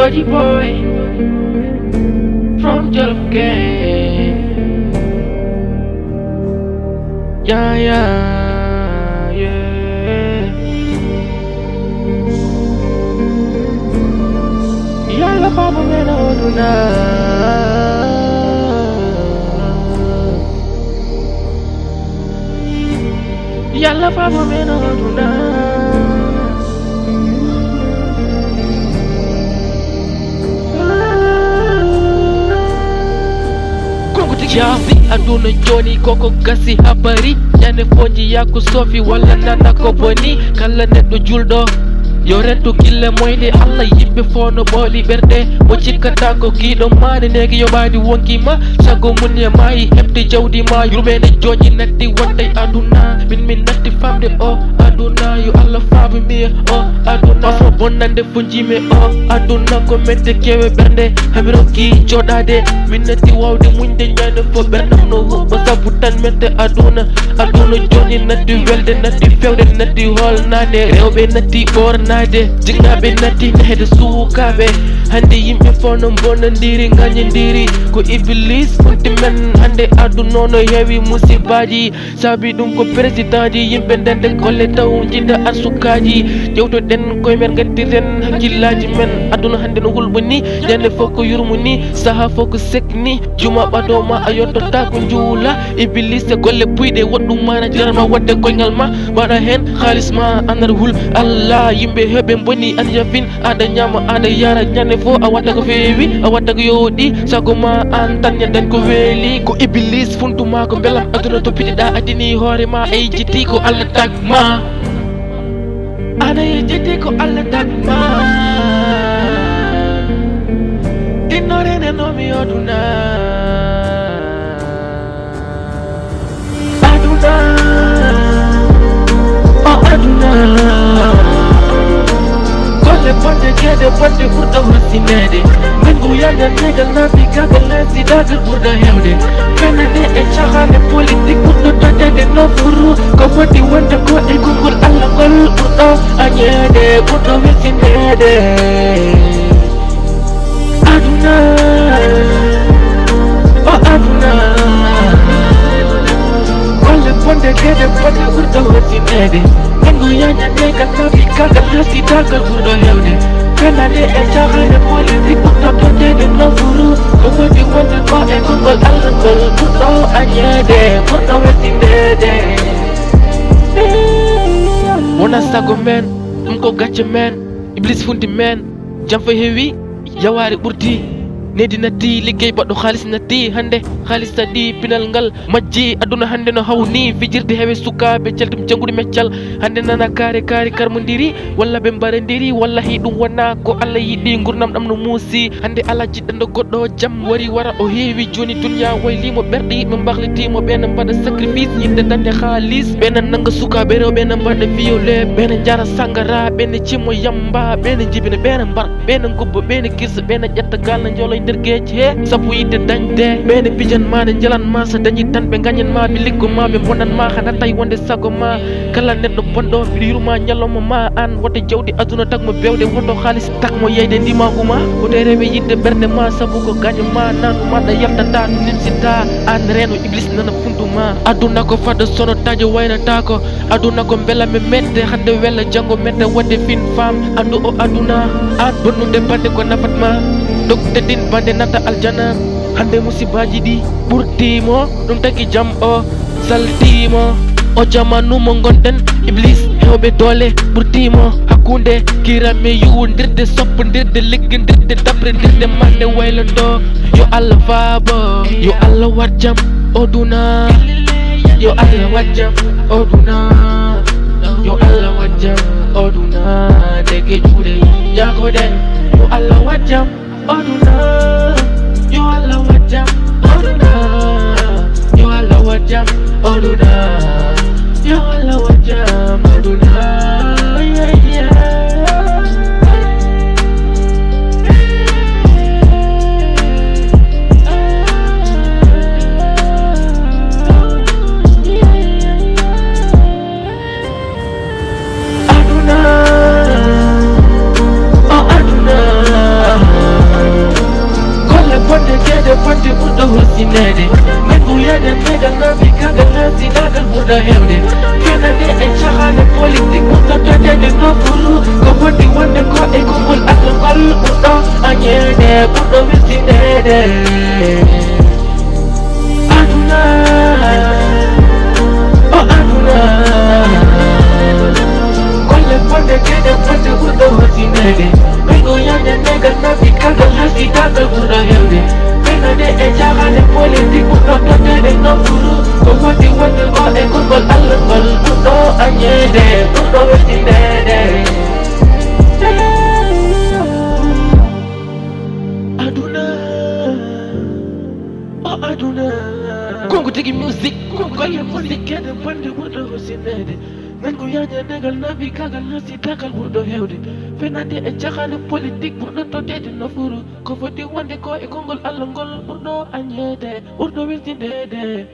Georgie boy from Jollof Gang. Yeah, yeah, yeah. Yalla Papa mena oduna. Yalla Papa mena oduna. Javi aduna joni koko gasi habari nyane fonji yako sofi wala nana ko boni kala neddo juldo yo rentu kille moyde Allah yimbe fono boli berde mo cikkata ko kido mane negi yo badi wonkima sago munye mai hebde jawdi ma yurmene joni natti wonde aduna min natti famde o aduna yo Allah fabi mi o aduna fo bonnande funjime o aduna ko mette kewe berde habiro ki jodade min natti wawde munde nyane fo bernam no bo sabu tan mette aduna joni natti welde natti fewde natti hol nane rewbe natti bornade jingabe natti nehde sukabe hande yimbe fono bonandiri nganyendiri ko iblis funti men hande aduna no hewi musibaji sabi dum ko president ji yimbe dende golle taw jinda arsukaji jewto den koy mer gaddiren hakkillaji men aduna hande no hulbuni nyande foko yurmuni saha foko sekni juma bado ma ayoto ta ko njula iblis golle puyde woddum mana jarma wadde koyngal ma bada hen khalis ma anar hul Allah yimbe hebe boni an yafin ada nyama ada yara nyane fo a wadda ko fewi a wadda ko yodi sago ma an tan den ko weli ko iblis funtu ma ko belam aduna to pidida adini hore ma ay jiti ko Allah tagma ana jiti ko Allah tagma dinore ne no mi oduna aduna golle bonde kede bonde burda wasinede mengu yanda negal nabi gagal nasi dagal burda hewde fenane e chahane politique burda totede no furu ko foti wonde ko e gungul Allah gol burda anyede burda wasinede aduna aduna bonde kede bonde burda wasinede mengu yanda negal nabi gagal nasi dagal burda hewde fenane e chahane politique burda totede no furu ko foti wonde ko e gungul Allah gol burda anyede burda wasinede wona sago men dum ko gacce men iblis funti men jamfa hewi yawari burti nedi natti liggey baddo khalis natti hande khalis tadi pinal ngal majji aduna hande no hawni fijirde hewe sukabe celtum jangude meccal hande nana kare karmondiri walla be mbarendiri wallahi dum wonna ko Allah yidi gurnam dam no musi hande ala jiddando goddo jam wari wara o hewi joni dunya wayli mo berdi mo mbagliti mo ben mbada sacrifice yinde dande khalis ben nanga sukabe rew ben mbada violé ben jara sangara ben cimo yamba ben jibina ben mbar ben gubbo ben kirsa ben jatta gal njolo dergeej he sabu yidde dañde bene pijan ma ne jalan ma sa dañi tan be ganyen ma bi liggo ma be bonan ma xana tay wonde sago ma kala neddo bondo bi yurma nyaloma ma an wote jawdi aduna tak mo bewde woto khalis tak mo yeyde ndimaguma ko rewe yidde berde ma sabu ko ganyen ma nan ma da yalta ta nim sita an reno iblis nana funduma aduna ko fadde sono tajo wayna tako aduna ko bela me mette hande wella jango mette wonde fin fam andu o aduna an bonnude bande ko nafatma dokte din bande nata aljana hande musibaji di burtimo dum tagi jam o saltimo o jamanu mo gonden iblis hewbe dole burtimo hakunde kirame yuwondirde soppondirde liggindirde dabrindirde mande waylando yo Allah fabo yo Allah warjam oduna yo Allah warjam oduna yo Allah warjam oduna dege jude yakode yo Allah warjam oduna yo Allah wajam oduna yo Allah wajam oduna yo Allah wajam oduna aduna oh aduna sinede mengu yada mega navi kaga nasi dagal muda hewde fenade e chahane politique muda tadede no furu ko foti wonde ko e kongol akangal mudo anyede mudo sinede aduna oh aduna kolle bonde kede bonde mudo sinede mengu yada mega navi kaga nasi dagal muda hewde fenade e chahane politique mudo tadede no furu ko foti wonde ko e kongol akangal mudo anyede mudo sinede aduna kongo tigi music kongo ye music kede bande mudo sinede mengu yada negal navi kagal nasi dagal mudo hewde fenade e chahane politique mudo tadede no furu ko foti wonde ko e kongol alangol mudo anyede mudo sinede